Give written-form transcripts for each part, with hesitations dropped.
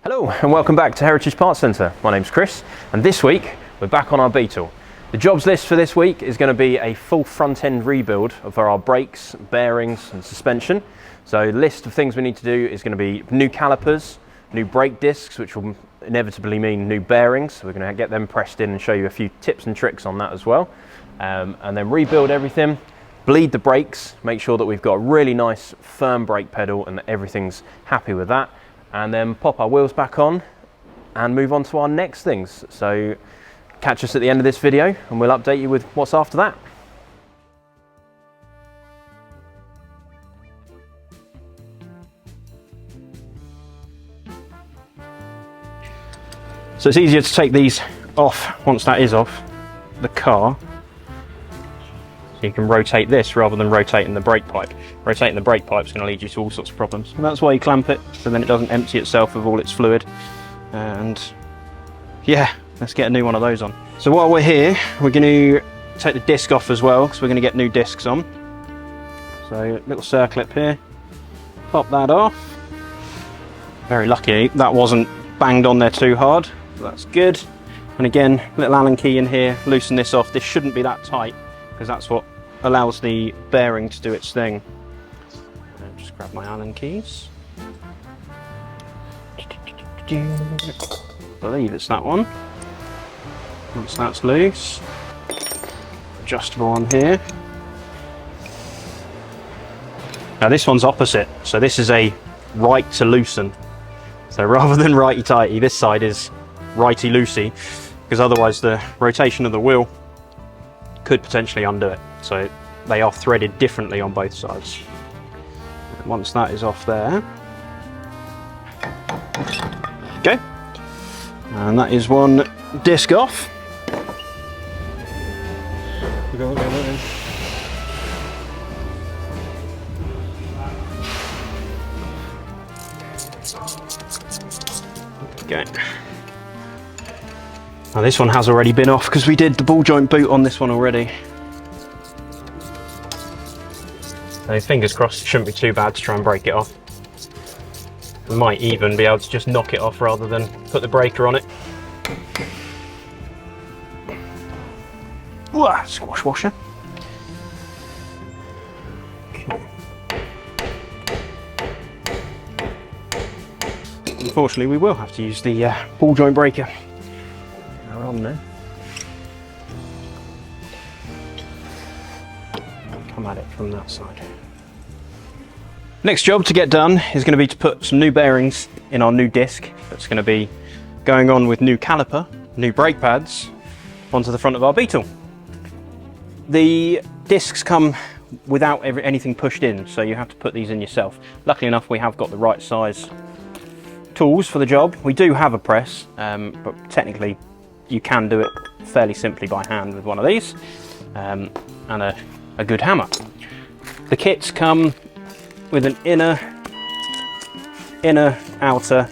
Hello and welcome back to Heritage Parts Centre. My name's Chris and this week we're back on our Beetle. The jobs list for this week is going to be a full front end rebuild of our brakes, bearings and suspension. So the list of things we need to do is going to be new calipers, new brake discs, which will inevitably mean new bearings. So we're going to get them pressed in and show you a few tips and tricks on that as well. And then rebuild everything, bleed the brakes, make sure that we've got a really nice firm brake pedal and that everything's happy with that. And then pop our wheels back on and move on to our next things. So catch us at the end of this video and we'll update you with what's after that. So it's easier to take these off once that is off the car. So you can rotate this rather than rotating the brake pipe. Rotating the brake pipe is going to lead you to all sorts of problems. And that's why you clamp it, so then it doesn't empty itself of all its fluid. And yeah, let's get a new one of those on. So while we're here, we're going to take the disc off as well, because we're going to get new discs on. So little circlip here, pop that off. Very lucky that wasn't banged on there too hard, so that's good. And again, little Allen key in here, loosen this off. This shouldn't be that tight, because that's what allows the bearing to do its thing. And just grab my Allen keys. I believe it's that one. Once that's loose, adjustable on here. Now this one's opposite, so this is a right to loosen. So rather than righty-tighty, this side is righty-loosey, because otherwise the rotation of the wheel could potentially undo it. So they are threaded differently on both sides. And once that is off there, okay, and that is one disc off. Okay. Now this one has already been off because we did the ball joint boot on this one already. So fingers crossed, it shouldn't be too bad to try and break it off. We might even be able to just knock it off rather than put the breaker on it. Ooh, squash washer. Okay. Unfortunately, we will have to use the ball joint breaker. They're on there. Come at it from that side. Next job to get done is going to be to put some new bearings in our new disc. That's going to be going on with new caliper, new brake pads onto the front of our Beetle. The discs come without anything pushed in, so you have to put these in yourself. Luckily enough, we have got the right size tools for the job. We do have a press, but technically you can do it fairly simply by hand with one of these and a good hammer. The kits come with an inner, outer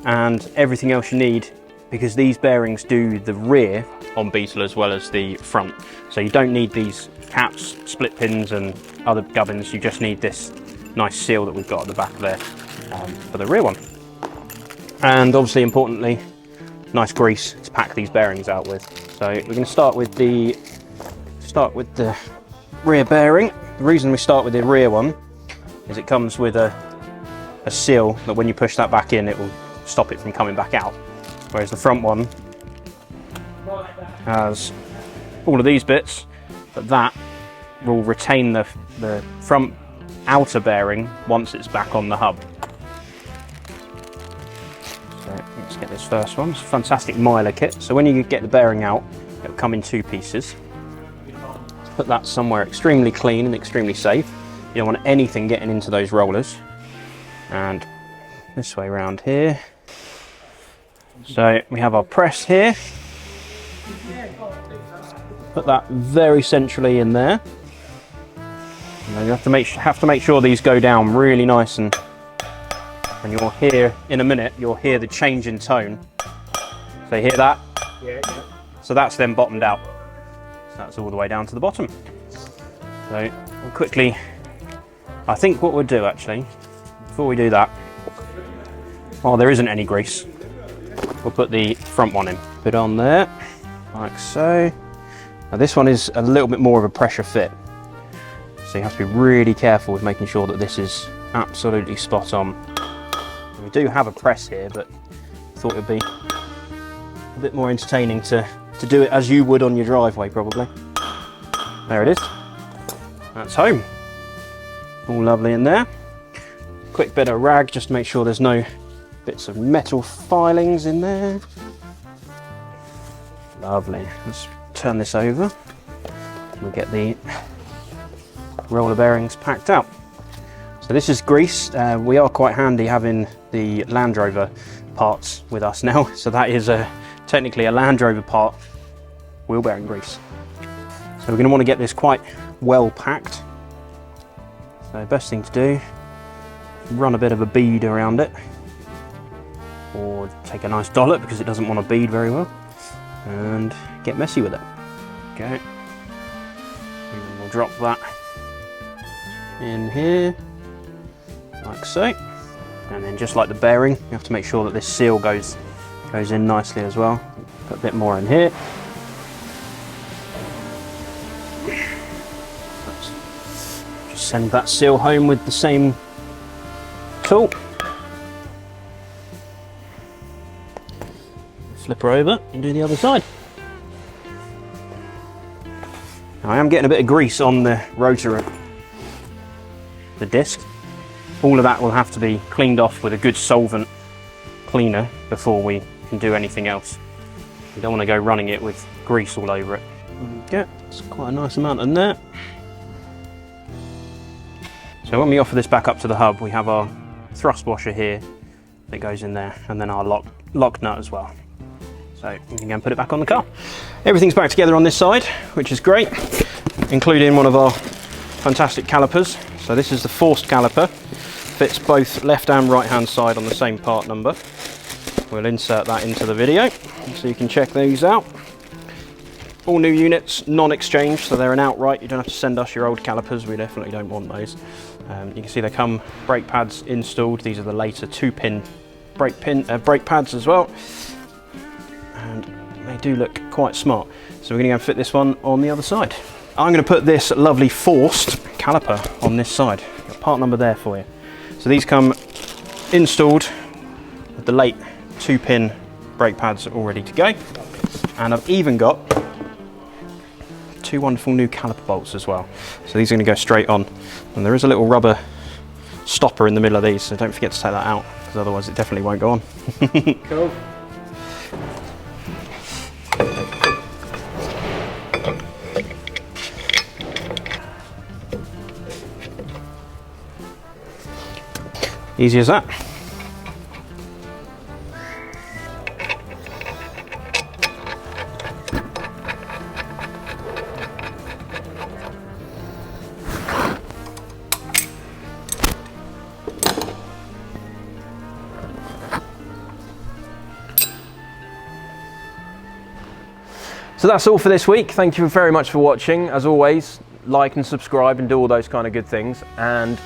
and everything else you need, because these bearings do the rear on Beetle as well as the front. So you don't need these caps, split pins and other gubbins, you just need this nice seal that we've got at the back there for the rear one. And obviously importantly, nice grease to pack these bearings out with. So we're going to start with the rear bearing. The reason we start with the rear one is it comes with a seal that when you push that back in, it will stop it from coming back out. Whereas the front one has all of these bits, but that will retain the front outer bearing once it's back on the hub. So let's get this first one. It's a fantastic miler kit. So when you get the bearing out, it'll come in two pieces. Put that somewhere extremely clean and extremely safe. You don't want anything getting into those rollers. And this way around here. So we have our press here. Put that very centrally in there. And then you have to make sure these go down really nice, and you'll hear in a minute, you'll hear the change in tone. So you hear that? Yeah. So that's then bottomed out. So that's all the way down to the bottom. So we'll quickly, I think what we'll do actually, before we do that, while there isn't any grease, we'll put the front one in. Put it on there, like so. Now this one is a little bit more of a pressure fit, so you have to be really careful with making sure that this is absolutely spot on. We do have a press here, but I thought it would be a bit more entertaining to do it as you would on your driveway, probably. There it is. That's home. All lovely in there. Quick bit of rag just to make sure there's no bits of metal filings in there. Lovely. Let's turn this over. We'll get the roller bearings packed out. So this is grease. We are quite handy having the Land Rover parts with us now. So that is technically a Land Rover part wheel bearing grease. So we're going to want to get this quite well packed. So the best thing to do, run a bit of a bead around it, or take a nice dollop because it doesn't want to bead very well, and get messy with it. Okay, and we'll drop that in here, like so. And then just like the bearing, you have to make sure that this seal goes in nicely as well. Put a bit more in here. Just send that seal home with the same tool. Flip her over and do the other side. Now I am getting a bit of grease on the rotor of the disc. All of that will have to be cleaned off with a good solvent cleaner before we can do anything else. You don't want to go running it with grease all over it. Okay, it's quite a nice amount in there. So when we offer this back up to the hub, we have our thrust washer here that goes in there, and then our lock nut as well. So we can go and put it back on the car. Everything's back together on this side, which is great, including one of our fantastic calipers. So this is the forced caliper. Fits both left and right hand side on the same part number. We'll insert that into the video so you can check these out. All new units, non-exchange, so they're an outright. You don't have to send us your old calipers. We definitely don't want those. You can see they come brake pads installed. These are the later 2-pin brake pads as well, and they do look quite smart. So we're going to go and fit this one on the other side. I'm going to put this lovely forced caliper on this side. Got part number there for you. So these come installed with the late 2-pin brake pads all ready to go, and I've even got 2 wonderful new caliper bolts as well. So these are going to go straight on, and there is a little rubber stopper in the middle of these, so don't forget to take that out because otherwise it definitely won't go on. Cool. Easy as that. So that's all for this week. Thank you very much for watching. As always, like and subscribe and do all those kind of good things. And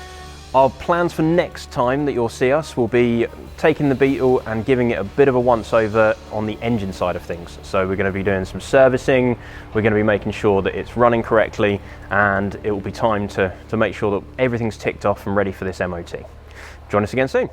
our plans for next time that you'll see us will be taking the Beetle and giving it a bit of a once over on the engine side of things. So we're going to be doing some servicing, we're going to be making sure that it's running correctly, and it will be time to make sure that everything's ticked off and ready for this MOT. Join us again soon.